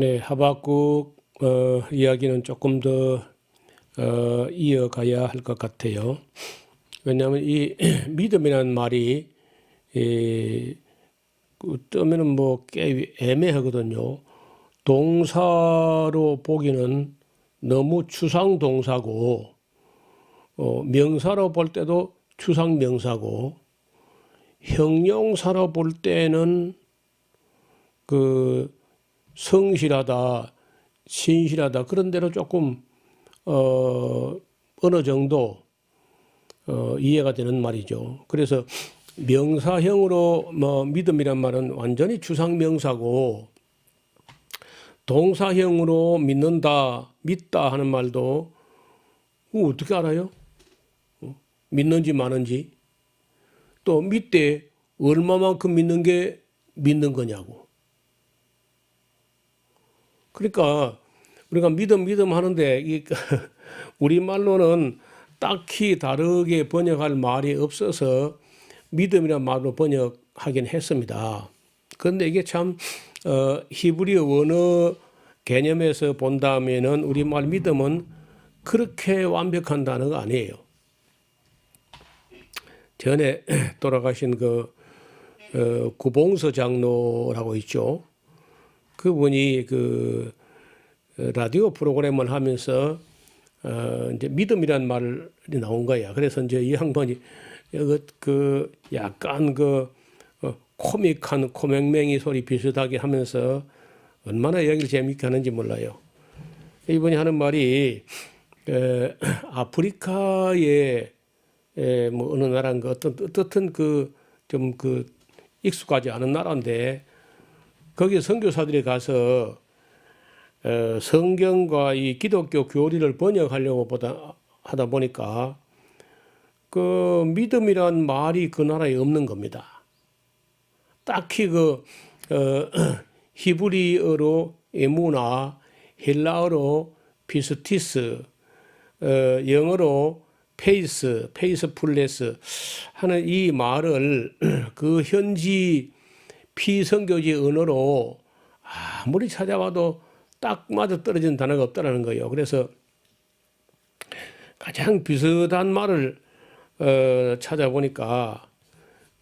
네, 하박국 이야기는 조금 더 이어가야 할 것 같아요. 왜냐하면 이 믿음이라는 말이 뜨면은 뭐 꽤 애매하거든요. 동사로 보기는 너무 추상 동사고, 명사로 볼 때도 추상 명사고, 형용사로 볼 때는 그 성실하다, 신실하다 그런 대로 조금 어느 정도 이해가 되는 말이죠. 그래서 명사형으로 뭐 믿음이란 말은 완전히 추상 명사고, 동사형으로 믿는다, 믿다 하는 말도 어떻게 알아요? 믿는지 마는지. 또 믿되 얼마만큼 믿는 게 믿는 거냐고. 그러니까 우리가 믿음 하는데 우리말로는 딱히 다르게 번역할 말이 없어서 믿음이라는 말로 번역하긴 했습니다. 그런데 이게 참 히브리어 원어 개념에서 본다면은 우리말 믿음은 그렇게 완벽한 단어가 아니에요. 전에 돌아가신 구봉서 장로라고 있죠. 그분이 라디오 프로그램을 하면서 이제 믿음이란 말이 나온 거야. 그래서 이제 이 양반이 약간 코믹한 코맹맹이 소리 비슷하게 하면서 얼마나 이야기를 재밌게 하는지 몰라요. 이분이 하는 말이 아프리카의 뭐 어느 나라인가 어떻든 좀 익숙하지 않은 나라인데 거기 선교사들이 가서 성경과 이 기독교 교리를 번역하려고 하다 보니까 그 믿음이란 말이 그 나라에 없는 겁니다. 딱히 히브리어로 에무나, 헬라어로 피스티스, 영어로 페이스풀레스 하는 이 말을 그 현지 피선교지 언어로 아무리 찾아봐도 딱 맞아 떨어지는 단어가 없다라는 거예요. 그래서 가장 비슷한 말을 찾아보니까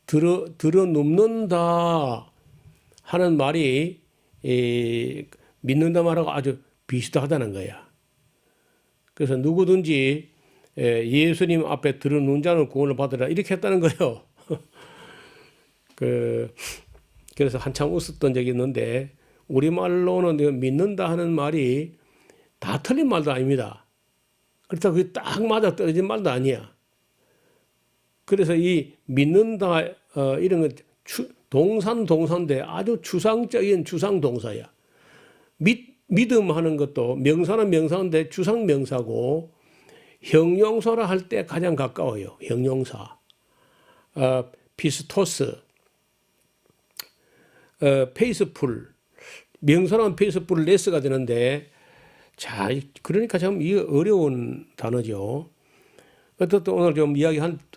들어 눕는다 하는 말이 믿는다 말하고 아주 비슷하다는 거야. 그래서 누구든지 예수님 앞에 들어 눕는 자는 구원을 받으라 이렇게 했다는 거예요. 그래서 한참 웃었던 적이 있는데 우리말로는 믿는다 하는 말이 다 틀린 말도 아닙니다. 그렇다고 그게 딱 맞아 떨어진 말도 아니야. 그래서 이 믿는다 이런 건 동사인데 아주 추상적인 추상동사야. 믿음 하는 것도 명사는 명사인데 추상명사고 형용사라 할 때 가장 가까워요. 형용사. 피스토스, 페이스풀. 명사는 페이스풀 레스가 되는데 자, 그러니까 참 이게 어려운 단어죠. 어떻든 오늘 좀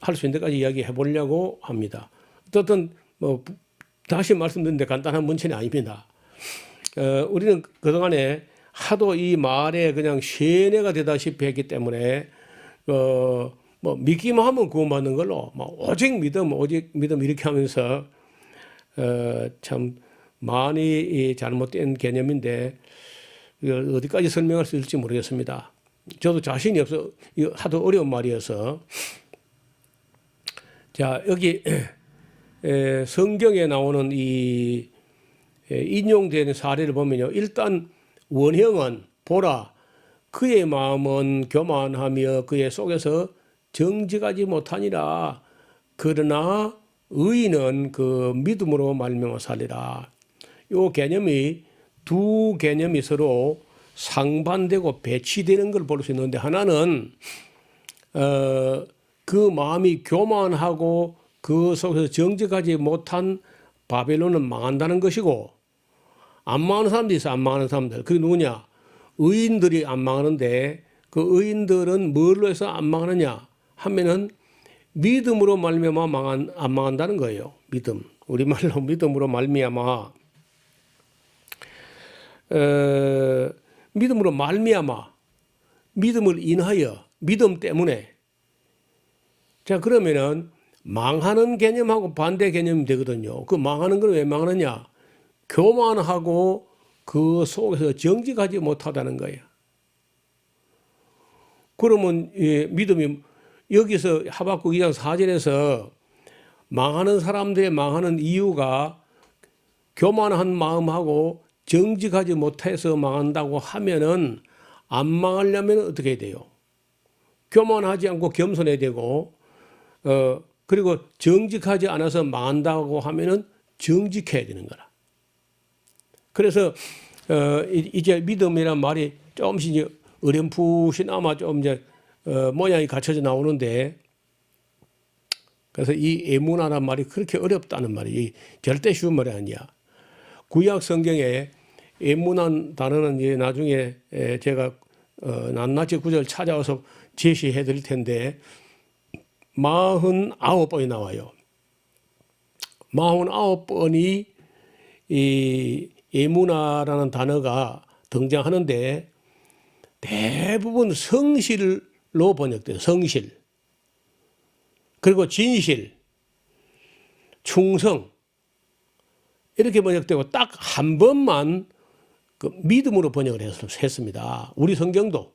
할 수 있는 데까지 이야기해 보려고 합니다. 어떻든 뭐 다시 말씀드리는데 간단한 문체는 아닙니다. 우리는 그동안에 하도 이 말에 그냥 세뇌가 되다시피 했기 때문에 뭐 믿기만 하면 구원받는 걸로 오직 믿음 이렇게 하면서 참 많이 잘못된 개념인데 어디까지 설명할 수 있을지 모르겠습니다. 저도 자신이 없어 하도 어려운 말이어서. 자, 여기 성경에 나오는 이 인용되는 사례를 보면요. 일단 원형은 보라 그의 마음은 교만하며 그의 속에서 정직하지 못하니라. 그러나 의인은 그 믿음으로 말미암아 살리라. 이 개념이 두 개념이 서로 상반되고 배치되는 걸 볼 수 있는데 하나는 그 마음이 교만하고 그 속에서 정직하지 못한 바벨론은 망한다는 것이고 안 망하는 사람들이 있어. 안 망하는 사람들. 그게 누구냐? 의인들이 안 망하는데 그 의인들은 뭘로 해서 안 망하느냐 하면은 믿음으로 말미암아 안 망한다는 거예요. 믿음. 우리말로 믿음으로 말미암아 믿음으로 말미암아, 믿음을 인하여, 믿음 때문에. 자, 그러면은 망하는 개념하고 반대 개념이 되거든요. 그 망하는 건 왜 망하느냐? 교만하고 그 속에서 정직하지 못하다는 거예요. 그러면 믿음이 여기서 하박국 2장 4절에서 망하는 사람들의 망하는 이유가 교만한 마음하고 정직하지 못해서 망한다고 하면은 안 망하려면 어떻게 해야 돼요? 교만하지 않고 겸손해야 되고, 그리고 정직하지 않아서 망한다고 하면은 정직해야 되는 거라. 그래서 이제 믿음이란 말이 조금씩 이제 어렴풋이나마 좀 이제 모양이 갖춰져 나오는데, 그래서 이 에무나란 말이 그렇게 어렵다는 말이 절대 쉬운 말이 아니야. 구약 성경에 에무난 단어는 이제 나중에 제가 낱낱이 구절 찾아와서 제시해 드릴 텐데 49번이 나와요. 49번이 이 에무나라는 단어가 등장하는데 대부분 성실로 번역돼요. 성실. 그리고 진실, 충성 이렇게 번역되고 딱 한 번만 그 믿음으로 번역을 했습니다. 우리 성경도.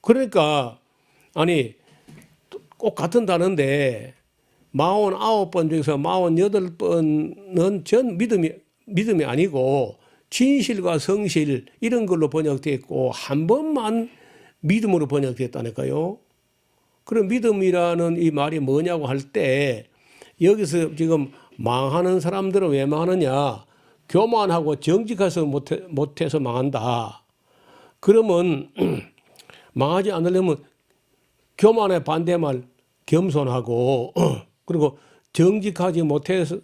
그러니까 아니 꼭 같은 단어인데 49번 중에서 48번은 전 믿음이 아니고 진실과 성실 이런 걸로 번역되어 있고 한 번만 믿음으로 번역됐다니까요. 그럼 믿음이라는 이 말이 뭐냐고 할 때 여기서 지금 망하는 사람들은 왜 망하느냐? 교만하고 정직해서 못해서 망한다. 그러면 망하지 않으려면 교만의 반대말 겸손하고 그리고 정직하지 못해서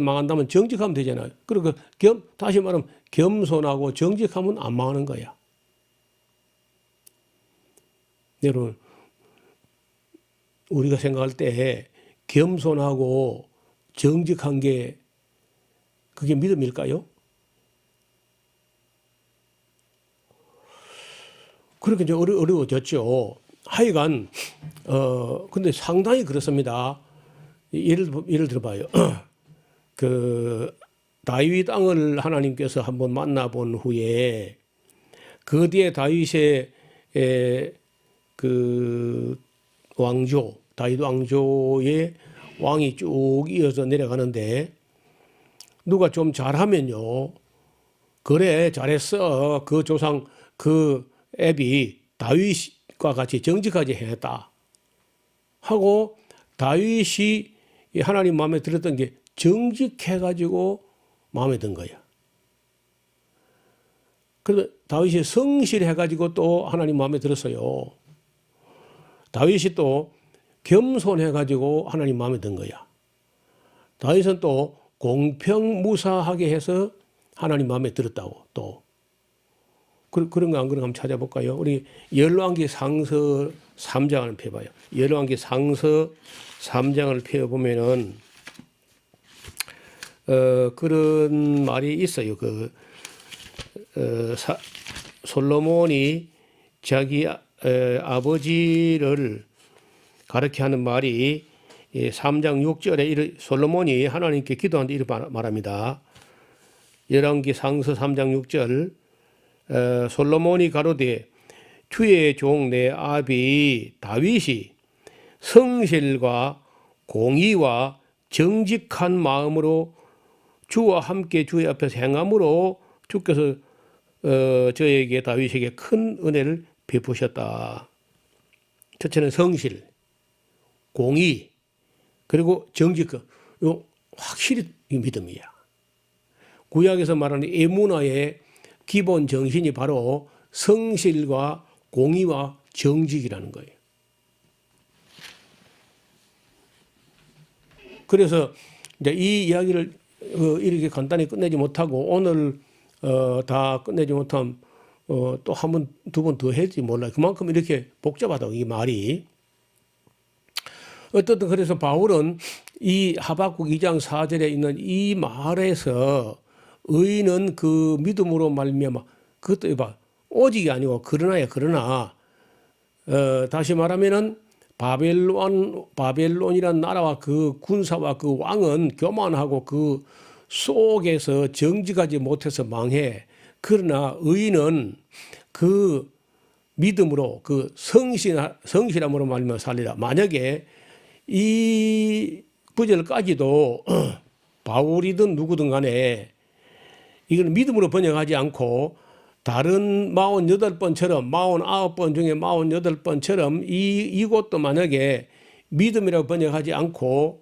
망한다면 정직하면 되잖아요. 그리고 다시 말하면 겸손하고 정직하면 안 망하는 거야. 여러분, 우리가 생각할 때 겸손하고 정직한 게 그게 믿음일까요? 그렇게 이제 어려워졌죠. 하여간 근데 상당히 그렇습니다. 예를 들어봐요. 그 다윗 왕을 하나님께서 한번 만나본 후에 그 뒤에 다윗의 그 왕조 다윗 왕조의 왕이 쭉 이어서 내려가는데 누가 좀 잘하면요. 그래 잘했어. 그 조상 그 애비 다윗과 같이 정직하게 해냈다 하고 다윗이 하나님 마음에 들었던 게 정직해가지고 마음에 든 거야. 그래서 다윗이 성실해가지고 또 하나님 마음에 들었어요. 다윗이 또 겸손해가지고 하나님 마음에 든 거야. 다윗은 또 공평무사하게 해서 하나님 마음에 들었다고 또. 그런 거 안 그런 거 한번 찾아볼까요? 우리 열왕기 상서 3장을 펴봐요. 열왕기 상서 3장을 펴보면은 그런 말이 있어요. 솔로몬이 자기 아버지를 가르쳐 하는 말이 3장 6절에 솔로몬이 하나님께 기도하는데 이렇게 말합니다. 열왕기 상서 3장 6절 솔로몬이 가로되 주의 종 내 아비 다윗이 성실과 공의와 정직한 마음으로 주와 함께 주의 앞에서 행함으로 주께서 저에게 다윗에게 큰 은혜를 베푸셨다. 첫째는 성실, 공의, 그리고 정직한. 이거 확실히 믿음이야. 구약에서 말하는 에무나의 기본 정신이 바로 성실과 공의와 정직이라는 거예요. 그래서 이제 이 이야기를 이렇게 간단히 끝내지 못하고 오늘 다 끝내지 못하면 또 한 번, 두 번 더 할지 몰라요. 그만큼 이렇게 복잡하다고 이 말이. 어떻든 그래서 바울은 이 하박국 2장 4절에 있는 이 말에서 의인은 그 믿음으로 말미암아. 그것도 봐. 오직이 아니고 그러나야. 그러나 다시 말하면은 바벨론이란 나라와 그 군사와 그 왕은 교만하고 그 속에서 정직하지 못해서 망해. 그러나 의인은 그 믿음으로 그 성실함으로 말미암아 살리라. 만약에 이 구절까지도 바울이든 누구든 간에 이건 믿음으로 번역하지 않고 다른 48번처럼 49번 중에 48번처럼 이곳도 만약에 믿음이라고 번역하지 않고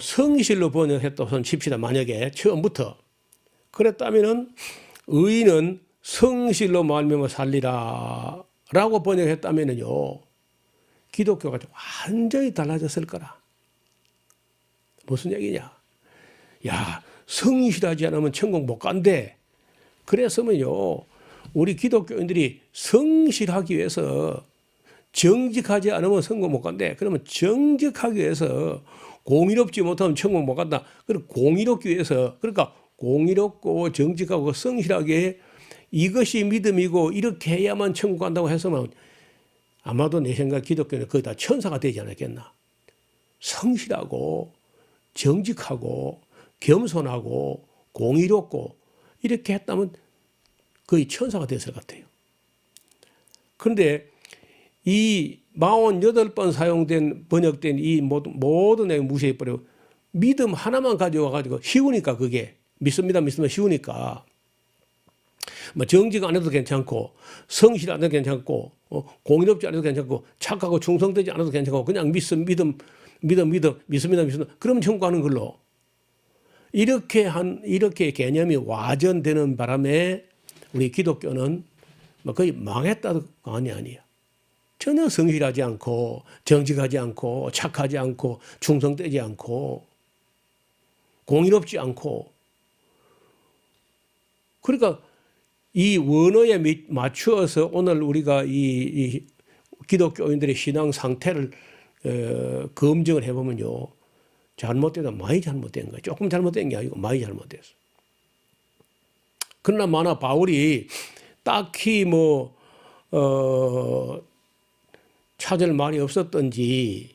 성실로 번역했다고 칩시다. 만약에 처음부터 그랬다면은 의인은 성실로 말미암아 살리라 라고 번역했다면은요 기독교가 완전히 달라졌을 거라. 무슨 얘기냐? 야, 성실하지 않으면 천국 못 간대. 그래서면요 우리 기독교인들이 성실하기 위해서 정직하지 않으면 천국 못 간대. 그러면 정직하기 위해서 공의롭지 못하면 천국 못 간다. 그리고 공의롭기 위해서 그러니까 공의롭고 정직하고 성실하게 이것이 믿음이고 이렇게 해야만 천국 간다고 해서만 아마도 내 생각 기독교는 거의 다 천사가 되지 않았겠나. 성실하고 정직하고 겸손하고 공의롭고 이렇게 했다면 거의 천사가 됐을 것 같아요. 그런데 이 48번 사용된 번역된 이 모든 내용 무시해버리고 믿음 하나만 가져와가지고 쉬우니까 그게 믿습니다 쉬우니까 뭐 정직 안 해도 괜찮고 성실 안 해도 괜찮고 공의롭지 않아도 괜찮고 착하고 충성되지 않아도 괜찮고 그냥 믿습니다. 그러면 천국 가는 걸로 이렇게 개념이 와전되는 바람에 우리 기독교는 뭐 거의 망했다도 아니야. 전혀 성실하지 않고 정직하지 않고 착하지 않고 충성되지 않고 공의롭지 않고 그러니까 이 원어에 맞추어서 오늘 우리가 이 기독교인들의 신앙 상태를 검증을 해보면요. 잘못되다 많이 잘못된 거예요. 조금 잘못된 게 아니고 많이 잘못됐어. 그러나 만약 바울이 딱히 찾을 말이 없었던지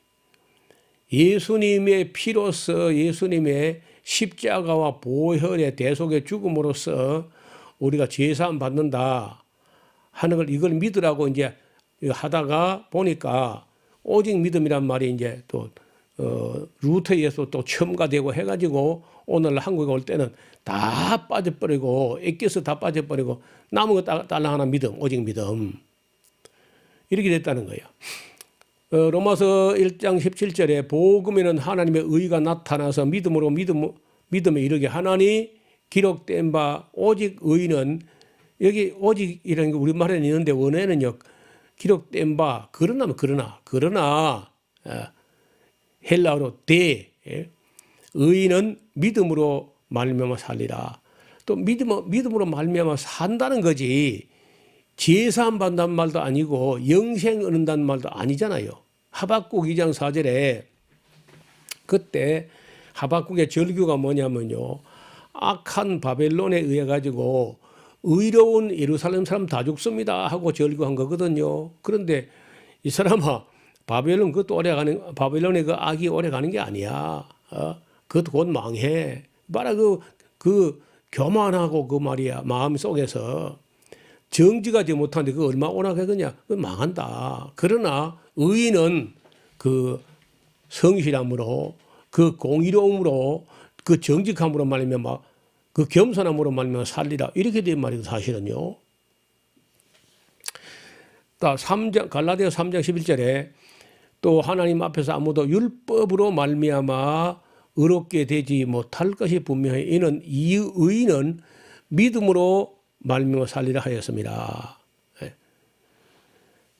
예수님의 피로서 예수님의 십자가와 보혈의 대속의 죽음으로써 우리가 죄사함 받는다 하는 걸 이걸 믿으라고 이제 하다가 보니까 오직 믿음이란 말이 이제 또 루터에서 또 첨가되고 해가지고 오늘 한국에 올 때는 다 빠져버리고 애껴서 다 빠져버리고 남은 거 딸랑 하나 믿음, 오직 믿음 이렇게 됐다는 거예요. 로마서 1장 17절에 복음에는 하나님의 의가 나타나서 믿음으로 믿음에 이르게 하나니 기록된 바 오직 의인은 여기 오직이라는 게 우리말에는 있는데 원어에는요 기록된 바 그러나 헬라어로 의인은 믿음으로 말미암아 살리라. 또 믿음으로 말미암아 산다는 거지 제사함 받는다는 말도 아니고 영생 얻는다는 말도 아니잖아요. 하박국 2장 4절에 그때 하박국의 절규가 뭐냐면요. 악한 바벨론에 의해 가지고 의로운 예루살렘 사람 다 죽습니다 하고 절규한 거거든요. 그런데 이 사람아 바벨론 그것도 바벨론의 그 악이 오래 가는 게 아니야. 그것도 곧 망해. 봐라 그 교만하고 그 말이야 마음 속에서 정직하지 못하는데 그 얼마 오락하겠냐? 그 망한다. 그러나 의인은 그 성실함으로 그 공의로움으로 그 정직함으로 말미암아 그 겸손함으로 말미암아 살리라 이렇게 된 말이고 사실은요. 갈라디아 3장 11절에 또 하나님 앞에서 아무도 율법으로 말미암아 의롭게 되지 못할 것이 분명히 이는 이 의인은 믿음으로 말미암아 살리라 하였습니다.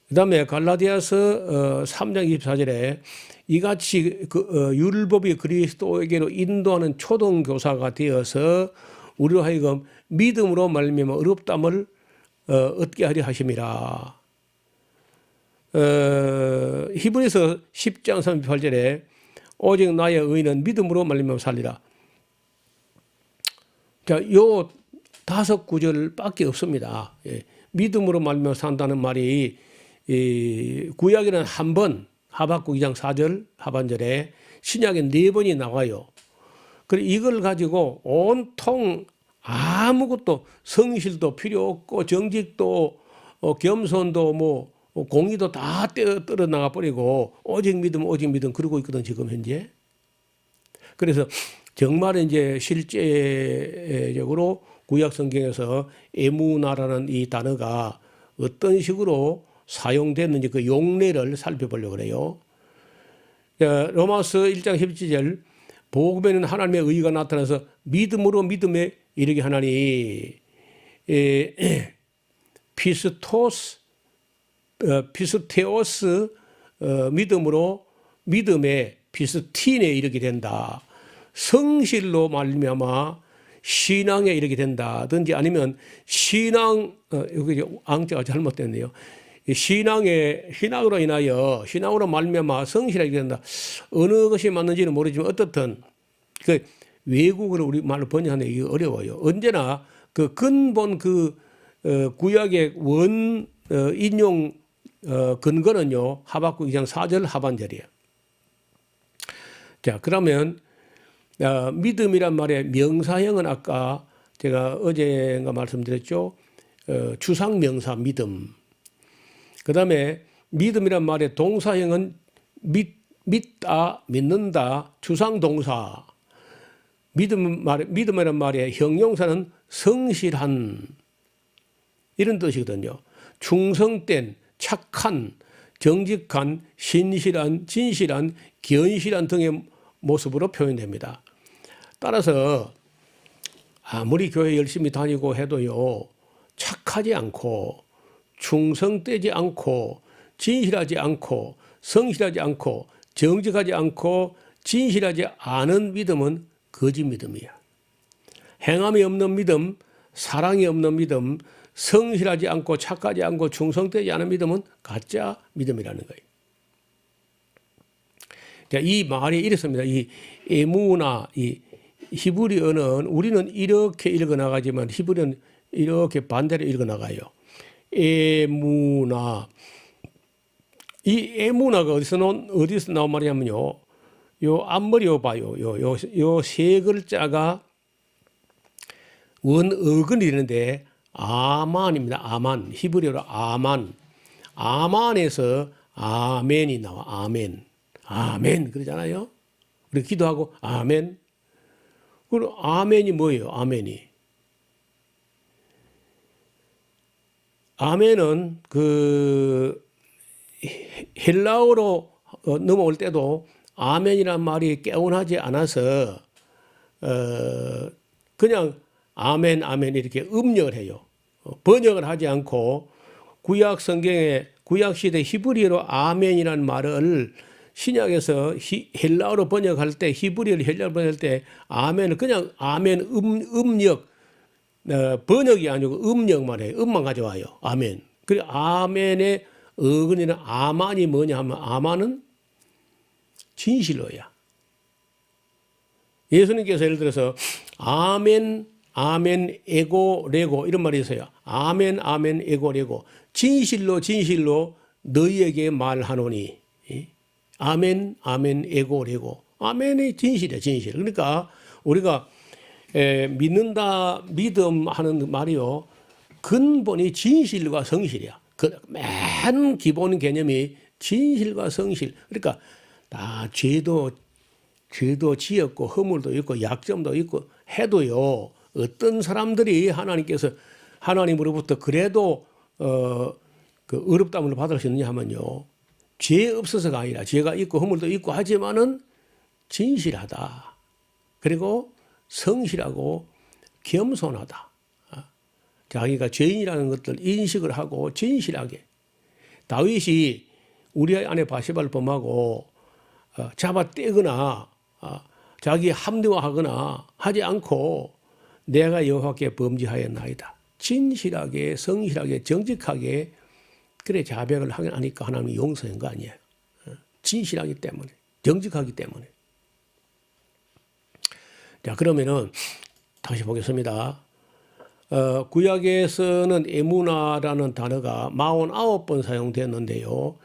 그다음에 갈라디아서 3장 24절에 이같이 율법이 그리스도에게로 인도하는 초등교사가 되어서 우리로 하여금 믿음으로 말미암아 의롭다함을 얻게 하려 하심이라. 히브리서 10장 38절에 오직 나의 의인은 믿음으로 말미암아 살리라. 자, 요 5구절밖에 없습니다. 예. 믿음으로 말미암아 산다는 말이 이 구약에는 한 번, 하박국 2장 4절 하반절에, 신약에 4번이 나와요. 그리고 이걸 가지고 온통 아무것도 성실도 필요 없고 정직도 겸손도 뭐 공의도 다 떨어 나가 버리고 오직 믿음 그러고 있거든 지금 현재. 그래서 정말 이제 실제적으로 구약 성경에서 에무나라는 이 단어가 어떤 식으로 사용됐는지 그 용례를 살펴보려고 그래요. 로마서 1장 17절, 복음에는 하나님의 의가 나타나서 믿음으로 믿음에 이르게 하나니, 피스테오스 믿음으로 믿음에 피스틴에 이르게 된다. 성실로 말미암아 신앙에 이르게 된다든지, 아니면 신앙, 여기 앙자가 잘못됐네요. 신앙으로 인하여, 신앙으로 말미암아 성실하게 된다. 어느 것이 맞는지는 모르지만 어떻든 그 외국어로 우리 말로 번역하는 게 어려워요. 언제나 그 근본 그 구약의 원 인용 근거는요, 하박국 2장 4절 하반절이에요. 자, 그러면 믿음이란 말의 명사형은 아까 제가 어제인가 말씀드렸죠. 추상명사 믿음. 그 다음에 믿음이란 말의 동사형은 믿다, 믿는다, 추상동사. 믿음이란 말의 형용사는 성실한, 이런 뜻이거든요. 충성된, 착한, 정직한, 신실한, 진실한, 견실한 등의 모습으로 표현됩니다. 따라서 아무리 교회 열심히 다니고 해도요, 착하지 않고 충성되지 않고 진실하지 않고 성실하지 않고 정직하지 않고 진실하지 않은 믿음은 거짓 믿음이야. 행함이 없는 믿음, 사랑이 없는 믿음, 성실하지 않고 착하지 않고 충성되지 않은 믿음은 가짜 믿음이라는 거예요. 자, 이 말이 이렇습니다. 이 에무나, 이 히브리어는 우리는 이렇게 읽어나가지만 히브리어는 이렇게 반대로 읽어나가요. 에무나. 이 에무나가 어디서 나온 말이냐면요. 요 앞머리 봐요. 요 세 글자가 원어근이 되는데 아만입니다. 아만. 히브리어로 아만. 아만에서 아멘이 나와. 아멘. 아멘. 그러잖아요. 우리 기도하고 아멘. 그럼 아멘이 뭐예요? 아멘이. 아멘은 그 헬라어로 넘어올 때도 아멘이란 말이 개운하지 않아서 그냥 아멘 아멘 이렇게 음력을 해요. 번역을 하지 않고 구약 성경에 구약 시대 히브리어로 아멘이라는 말을 신약에서 헬라어로 번역할 때, 히브리어로 헬라어로 번역할 때 아멘은 그냥 아멘 음력, 번역이 아니고 음력만 해요. 음만 가져와요. 아멘. 그리고 아멘의 어근이나 아만이 뭐냐 하면 아만은 진실로야. 예수님께서 예를 들어서 아멘, 아멘, 에고, 레고 이런 말이 있어요. 아멘, 아멘, 에고, 레고. 진실로, 진실로 너희에게 말하노니. 아멘, 아멘, 에고, 레고. 아멘이 진실이야, 진실. 그러니까 우리가 믿는다, 믿음 하는 말이요. 근본이 진실과 성실이야. 그 맨 기본 개념이 진실과 성실. 그러니까 다 죄도 지었고 허물도 있고 약점도 있고 해도요. 어떤 사람들이 하나님께서 하나님으로부터 그래도 그 의롭다함을 받을 수 있느냐 하면요. 죄 없어서가 아니라 죄가 있고 허물도 있고 하지만은 진실하다. 그리고 성실하고 겸손하다. 자기가 죄인이라는 것들 인식을 하고 진실하게. 다윗이 우리의 아내 바세바를 범하고 잡아떼거나 자기 합리화하거나 하지 않고 내가 여호와께 범죄하였나이다. 진실하게 성실하게 정직하게 그래 자백을 하니까 하나님이 용서한 거 아니에요. 진실하기 때문에 정직하기 때문에. 자, 그러면은 다시 보겠습니다. 구약에서는 에무나라는 단어가 49번 사용됐는데요.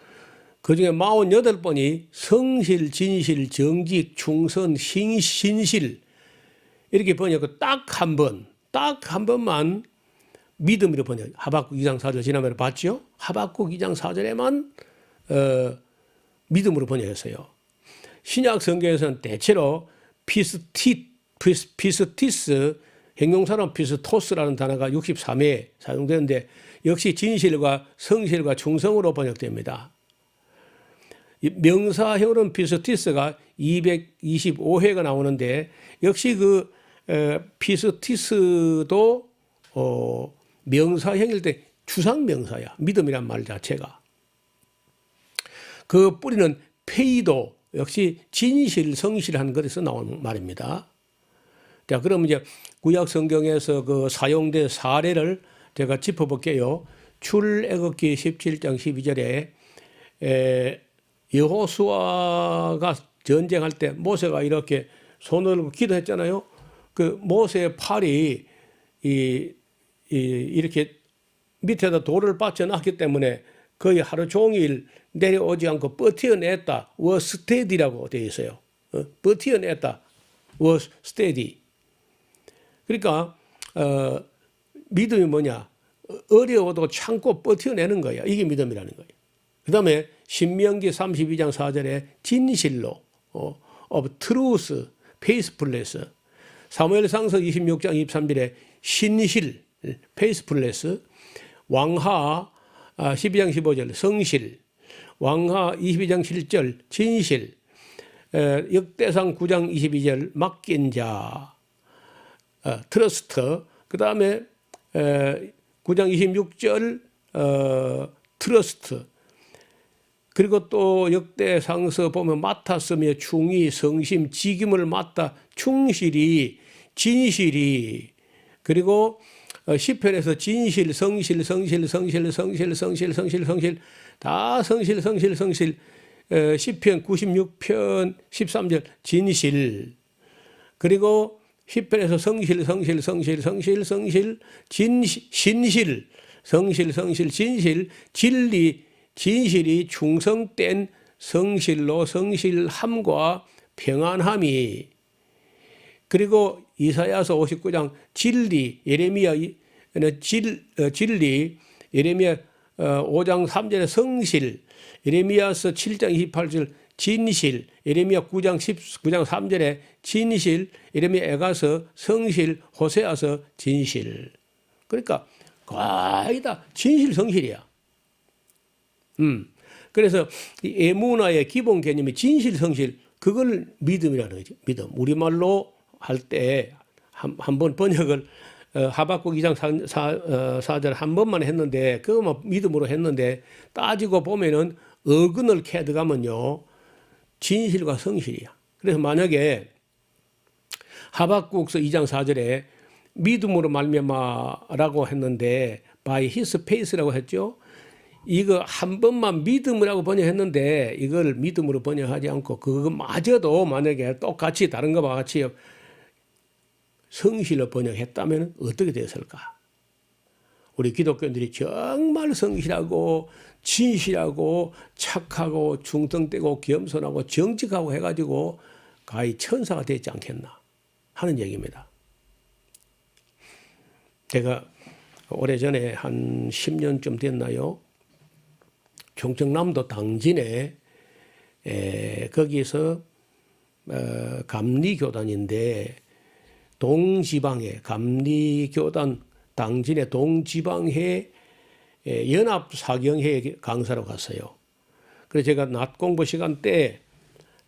그중에 48번이 성실, 진실, 정직, 충성, 신실 이렇게 번역하고 딱 한 번만 믿음으로 번역. 하박국 2장 4절 지난번에 봤죠? 하박국 2장 4절에만 믿음으로 번역했어요. 신약 성경에서는 대체로 피스티스 형용사로 피스토스라는 단어가 63회 사용되는데 역시 진실과 성실과 충성으로 번역됩니다. 명사형으로는 피스티스가 225회가 나오는데 역시 그 피스티스도 명사형일 때 추상명사야. 믿음이란 말 자체가. 그 뿌리는 페이도 역시 진실, 성실한 것에서 나오는 말입니다. 자, 그럼 이제 구약 성경에서 그 사용된 사례를 제가 짚어볼게요. 출애굽기 17장 12절에 여호수아가 전쟁할 때 모세가 이렇게 손을 들고 기도했잖아요. 그 모세의 팔이 이렇게 밑에다 돌을 받쳐놨기 때문에 거의 하루 종일 내려오지 않고 버텨냈다. was steady라고 되어 있어요. 버텨냈다. was steady. 그러니까 믿음이 뭐냐? 어려워도 참고 버텨내는 거야. 이게 믿음이라는 거예요. 그 다음에 신명기 32장 4절에 진실로 of truth, faithfulness. 사무엘상서 26장 23절에 신실, faithfulness. 왕하 12장 15절 성실. 왕하 22장 7절 진실. 역대상 9장 22절 맡긴 자. 트러스트. 그 다음에 9장 26절 트러스트. 그리고 또 역대상서 보면 맡았으며 충의, 성심, 직임을 맡다 충실히, 진실이. 그리고 시편에서 진실, 성실, 성실, 성실, 성실, 성실, 성실, 성실, 다 성실, 성실, 성실. 시편 96편 13절 진실. 그리고 시편에서 성실, 성실, 성실, 성실, 성실, 신실, 성실, 성실, 진실, 진리, 진실이 충성된 성실로 성실함과 평안함이. 그리고 이사야서 59장 진리, 예레미야는 진리, 예레미야 5장 3절에 성실, 예레미야서 7장 28절 진실, 예레미야 9장 3절에 진실, 예레미야 에가서 성실, 호세아서 진실. 그러니까 거의 다 진실 성실이야. 그래서 이 에무나의 기본 개념이 진실 성실, 그걸 믿음이라는 거지. 믿음. 우리말로 할 때 한 번 번역을 하박국 2장 4절 한 번만 했는데 그거만 믿음으로 했는데 따지고 보면은 어근을 캐 들어가면요 진실과 성실이야. 그래서 만약에 하박국서 2장 4절에 믿음으로 말미암아라고 했는데 by his faith라고 했죠. 이거 한 번만 믿음이라고 번역했는데 이걸 믿음으로 번역하지 않고 그거마저도 만약에 똑같이 다른 것과 같이 성실로 번역했다면 어떻게 됐을까? 우리 기독교인들이 정말 성실하고 진실하고 착하고 중등되고 겸손하고 정직하고 해가지고 거의 천사가 되지 않겠나 하는 얘기입니다. 제가 오래전에 한 10년쯤 됐나요? 충청남도 당진에 거기서 감리교단인데 동지방회 감리교단 당진의 동지방회 연합사경회 강사로 갔어요. 그래서 제가 낮 공부 시간 때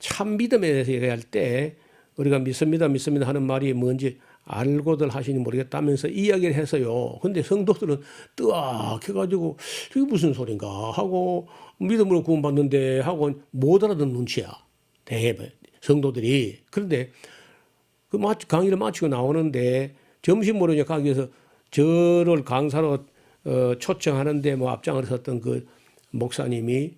참 믿음에 대해서 얘기할 때 우리가 믿습니다 하는 말이 뭔지 알고들 하시니 모르겠다면서 이야기를 해서요. 근데 성도들은 뜨악해가지고 이게 무슨 소린가 하고 믿음으로 구원받는데 하고 못 알아듣는 눈치야. 성도들이. 그런데 그 강의를 마치고 나오는데 점심으로 이제 가기 위해서 저를 강사로 초청하는데 뭐 앞장을 섰던 그 목사님이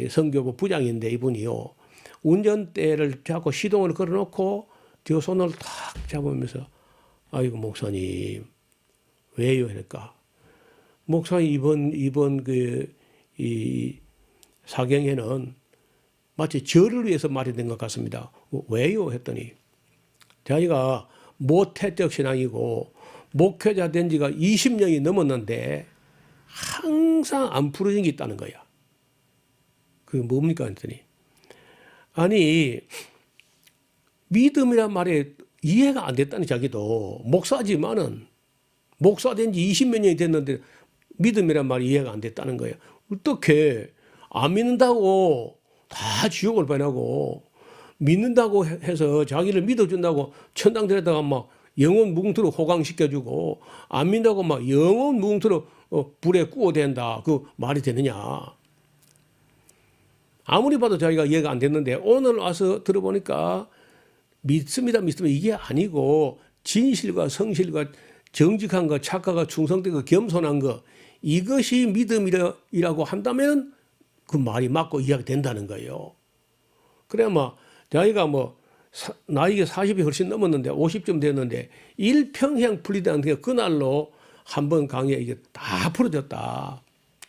선교부 부장인데 이분이요. 운전대를 잡고 시동을 걸어놓고 저 손을 탁 잡으면서 아이고 목사님 왜요? 하니까 목사님 이번 이 사경에는 마치 저를 위해서 말이 된 것 같습니다. 왜요? 했더니 자기가 모태적 신앙이고 목회자 된 지가 20년이 넘었는데 항상 안 풀어진 게 있다는 거야. 그게 뭡니까? 했더니 아니 믿음이란 말에 이해가 안 됐다니 자기도 목사지만은 목사 된 지 20몇 년이 됐는데 믿음이란 말이 이해가 안 됐다는 거예요. 어떻게 안 믿는다고 다 지옥을 보내고 믿는다고 해서 자기를 믿어준다고 천당 데려다가 막 영원 무궁토록 호강시켜주고 안 믿는다고 막 영원 무궁토록 불에 구워댄다. 그 말이 되느냐. 아무리 봐도 자기가 이해가 안 됐는데 오늘 와서 들어보니까 믿습니다. 이게 아니고 진실과 성실과 정직한 것, 착하고 충성되고 겸손한 것 이것이 믿음이라고 한다면 그 말이 맞고 이해가 된다는 거예요. 그래 자기가 나이가 40이 훨씬 넘었는데 50쯤 됐는데 일평생 풀리다는 게 그날로 한번 강의에 이게 다 풀어졌다.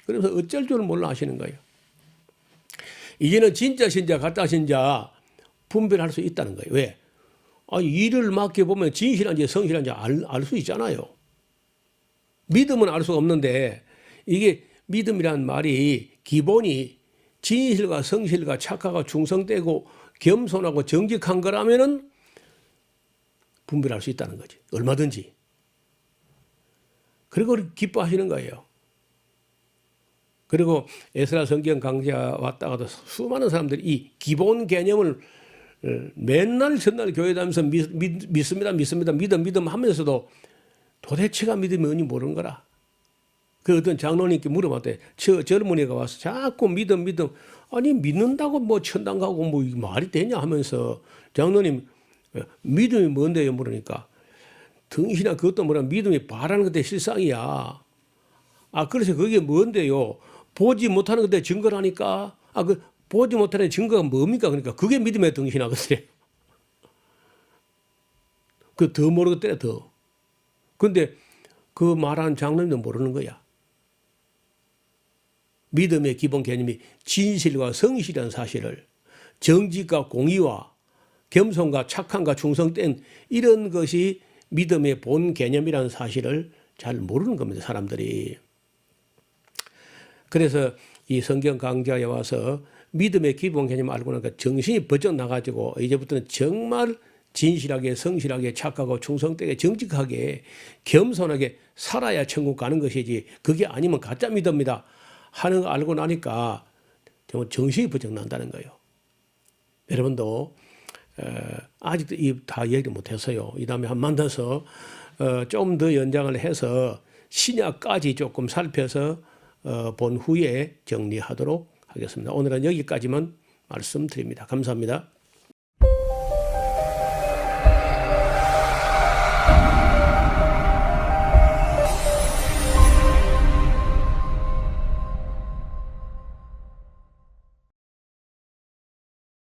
그래서 어쩔 줄 몰라 하시는 거예요. 이제는 진짜 신자 가짜 신자 분별할 수 있다는 거예요. 왜? 일을 맡겨보면 진실한지 성실한지 알 수 있잖아요. 믿음은 알 수가 없는데 이게 믿음이란 말이 기본이 진실과 성실과 착하고 충성되고 겸손하고 정직한 거라면은 분별할 수 있다는 거지. 얼마든지. 그리고 기뻐하시는 거예요. 그리고 에스라 성경 강좌 왔다가도 수많은 사람들이 이 기본 개념을 맨날 전날 교회 다니면서 믿습니다. 믿음 하면서도 도대체가 믿음이 뭔지 모르는 거라. 그 어떤 장로님께 물어봤대. 젊은이가 와서 자꾸 믿음. 아니 믿는다고 천당 가고 말이 되냐 하면서 장로님 믿음이 뭔데요? 물으니까 등신아 그것도 뭐라 믿음이 바라는 것의 실상이야. 그래서 그게 뭔데요? 보지 못하는 것에 증거라니까. 보지 못하는 증거가 뭡니까? 그러니까 그게 믿음의 등신하거든요. 그 더 모르겠더래 더. 근데 그 말하는 장로님도 모르는 거야. 믿음의 기본 개념이 진실과 성실한 사실을 정직과 공의와 겸손과 착함과 충성된 이런 것이 믿음의 본 개념이라는 사실을 잘 모르는 겁니다. 사람들이. 그래서 이 성경 강좌에 와서 믿음의 기본 개념을 알고 나니까 정신이 번쩍 나가지고 이제부터는 정말 진실하게 성실하게 착하고 충성되게 정직하게 겸손하게 살아야 천국 가는 것이지 그게 아니면 가짜 믿음이다 하는 거 알고 나니까 정말 정신이 번쩍 난다는 거예요. 여러분도 아직도 다 얘기를 못했어요. 이 다음에 만나서 좀 더 연장을 해서 신약까지 조금 살펴서 본 후에 정리하도록 하겠습니다. 오늘은 여기까지만 말씀드립니다. 감사합니다.